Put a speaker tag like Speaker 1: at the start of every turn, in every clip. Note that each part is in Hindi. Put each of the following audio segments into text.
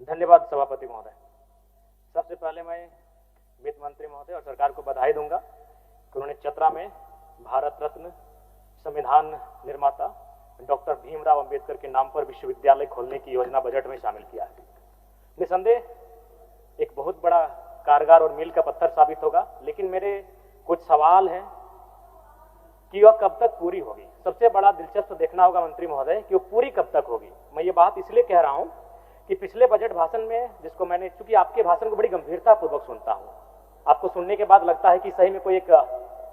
Speaker 1: धन्यवाद सभापति महोदय। सबसे पहले मैं वित्त मंत्री महोदय और सरकार को बधाई दूंगा कि उन्होंने चतरा में भारत रत्न संविधान निर्माता डॉक्टर भीमराव अंबेडकर के नाम पर विश्वविद्यालय खोलने की योजना बजट में शामिल किया है। निसंदेह एक बहुत बड़ा कारगर और मील का पत्थर साबित होगा, लेकिन मेरे कुछ सवाल हैं कि वह कब तक पूरी होगी। सबसे बड़ा दिलचस्प देखना होगा मंत्री महोदय कि वो पूरी कब तक होगी। मैं ये बात इसलिए कह रहा हूं कि पिछले बजट भाषण में, जिसको मैंने, चूंकि आपके भाषण को बड़ी गंभीरता पूर्वक सुनता हूं, आपको सुनने के बाद लगता है कि सही में कोई एक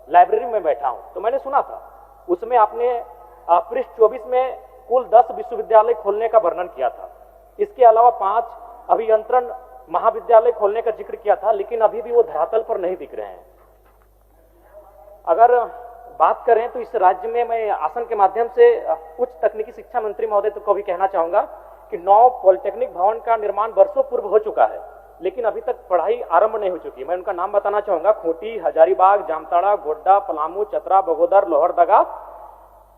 Speaker 1: लाइब्रेरी में बैठा हूं, तो मैंने सुना था उसमें आपने पृष्ठ 24 में कुल 10 विश्वविद्यालय खोलने का वर्णन किया था। इसके अलावा 5 अभियंत्रण महाविद्यालय खोलने का जिक्र किया था, लेकिन अभी भी वो धरातल पर नहीं दिख रहे हैं। अगर बात करें तो इस राज्य में मैं आसन के माध्यम से उच्च तकनीकी शिक्षा मंत्री महोदय को भी कहना चाहूंगा कि 9 पॉलिटेक्निक भवन का निर्माण वर्षों पूर्व हो चुका है, लेकिन अभी तक पढ़ाई आरंभ नहीं हो चुकी। मैं उनका नाम बताना चाहूंगा: खूंटी, हजारीबाग, जामताड़ा, गोड्डा, पलामू, चतरा, बगोदर, लोहरदगा।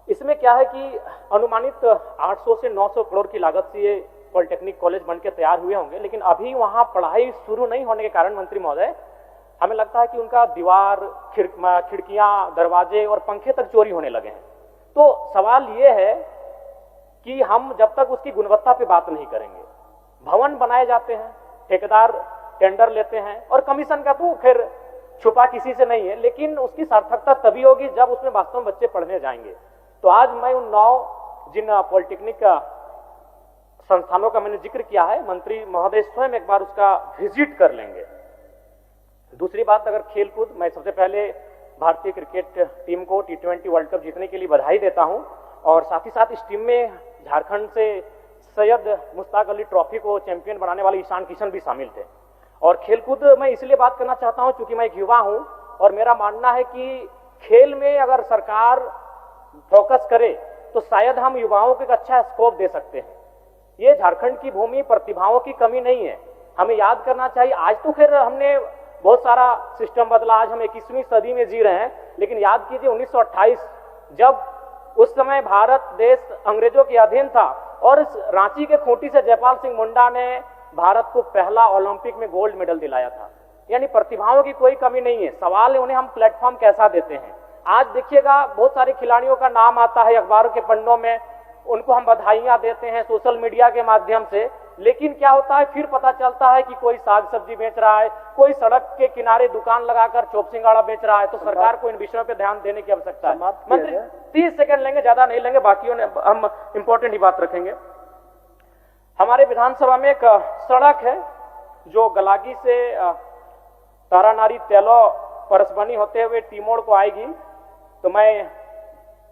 Speaker 1: इसमें क्या है कि अनुमानित 800 से 900 करोड़ की लागत से ये पॉलिटेक्निक कॉलेज बनकर तैयार हुए होंगे, लेकिन अभी वहां पढ़ाई शुरू नहीं होने के कारण मंत्री महोदय हमें लगता है कि उनका दीवार, खिड़कियां, दरवाजे और पंखे तक चोरी होने लगे हैं। तो सवाल ये है कि हम जब तक उसकी गुणवत्ता पे बात नहीं करेंगे, भवन बनाए जाते हैं, ठेकेदार टेंडर लेते हैं और कमीशन का तो खैर छुपा किसी से नहीं है, लेकिन उसकी सार्थकता तभी होगी जब उसमें वास्तव में बच्चे पढ़ने जाएंगे। तो आज मैं उन 9 जिन पॉलिटेक्निक संस्थानों का मैंने जिक्र किया है, मंत्री महोदय स्वयं एक बार उसका विजिट कर लेंगे। दूसरी बात, अगर खेलकूद, मैं सबसे पहले भारतीय क्रिकेट टीम को T20 वर्ल्ड कप जीतने के लिए बधाई देता हूं, और साथ ही साथ इस टीम में झारखंड से सैयद मुश्ताक अली ट्रॉफी को चैंपियन बनाने वाले ईशान किशन भी शामिल थे। और खेलकूद मैं इसलिए बात करना चाहता हूं क्योंकि मैं एक युवा हूं और मेरा मानना है कि खेल में अगर सरकार फोकस करे तो शायद हम युवाओं को एक अच्छा स्कोप दे सकते हैं। ये झारखंड की भूमि प्रतिभाओं की कमी नहीं है, हमें याद करना चाहिए। आज तो खैर हमने बहुत सारा सिस्टम बदला, आज हम 21वीं सदी में जी रहे हैं, लेकिन याद कीजिए 1928, जब उस समय भारत देश अंग्रेजों के अधीन था और इस रांची के खूंटी से जयपाल सिंह मुंडा ने भारत को पहला ओलंपिक में गोल्ड मेडल दिलाया था। यानी प्रतिभाओं की कोई कमी नहीं है, सवाल है उन्हें हम प्लेटफॉर्म कैसा देते हैं। आज देखिएगा बहुत सारे खिलाड़ियों का नाम आता है अखबारों के पन्नों में, उनको हम बधाइयां देते हैं सोशल मीडिया के माध्यम से, लेकिन क्या होता है फिर पता चलता है कि कोई साग सब्जी बेच रहा है, कोई सड़क के किनारे दुकान लगाकर चोप सिंगाड़ा बेच रहा है। तो सरकार को इन विषयों पे ध्यान देने की आवश्यकता है। मंत्री 30 सेकंड लेंगे, ज्यादा नहीं लेंगे, बाकियों ने हम इंपॉर्टेंट ही बात रखेंगे। हमारे विधानसभा में एक सड़क है जो गलागी से तारानारी तेलो परसबनी होते हुए टीमोड़ को आएगी, तो मैं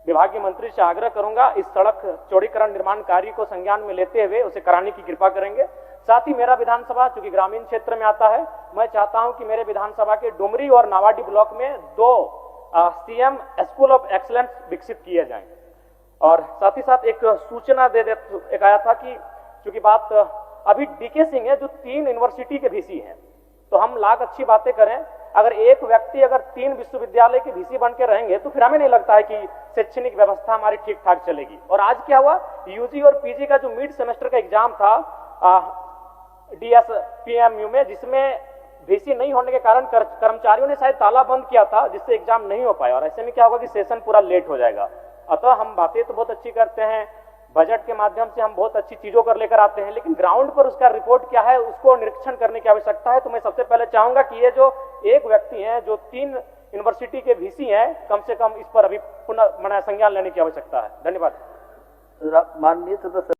Speaker 1: विभागीय मंत्री से आग्रह करूंगा इस सड़क चौड़ीकरण निर्माण कार्य को संज्ञान में लेते हुए उसे कराने की कृपा करेंगे। साथ ही मेरा विधानसभा चूंकि ग्रामीण क्षेत्र में आता है, मैं चाहता हूं कि मेरे विधानसभा के डुमरी और नावाडी ब्लॉक में 2 CM स्कूल ऑफ एक्सीलेंस विकसित किए जाएं। और साथ ही साथ एक सूचना एक आया था कि चूंकि बात अभी DK सिंह है जो 3 यूनिवर्सिटी के VC हैं, तो हम लाख अच्छी बातें करें, अगर एक व्यक्ति अगर 3 विश्वविद्यालय के VC बन के रहेंगे तो फिर हमें नहीं लगता है कि शैक्षणिक व्यवस्था हमारी ठीक ठाक चलेगी। और आज क्या हुआ, UG और PG का जो मिड सेमेस्टर का एग्जाम था DSPMU में, जिसमें VC नहीं होने के कारण कर्मचारियों ने शायद ताला बंद किया था, जिससे एग्जाम नहीं हो पाया, और ऐसे में क्या होगा कि सेशन पूरा लेट हो जाएगा। अतः हम बातें तो बहुत अच्छी करते हैं, बजट के माध्यम से हम बहुत अच्छी चीजों कर लेकर आते हैं, लेकिन ग्राउंड पर उसका रिपोर्ट क्या है उसको निरीक्षण करने की आवश्यकता है। तो मैं सबसे पहले चाहूंगा कि ये जो एक व्यक्ति हैं जो 3 यूनिवर्सिटी के VC हैं, कम से कम इस पर अभी पुनः संज्ञान लेने की आवश्यकता है। धन्यवाद।
Speaker 2: माननीय सदस्य।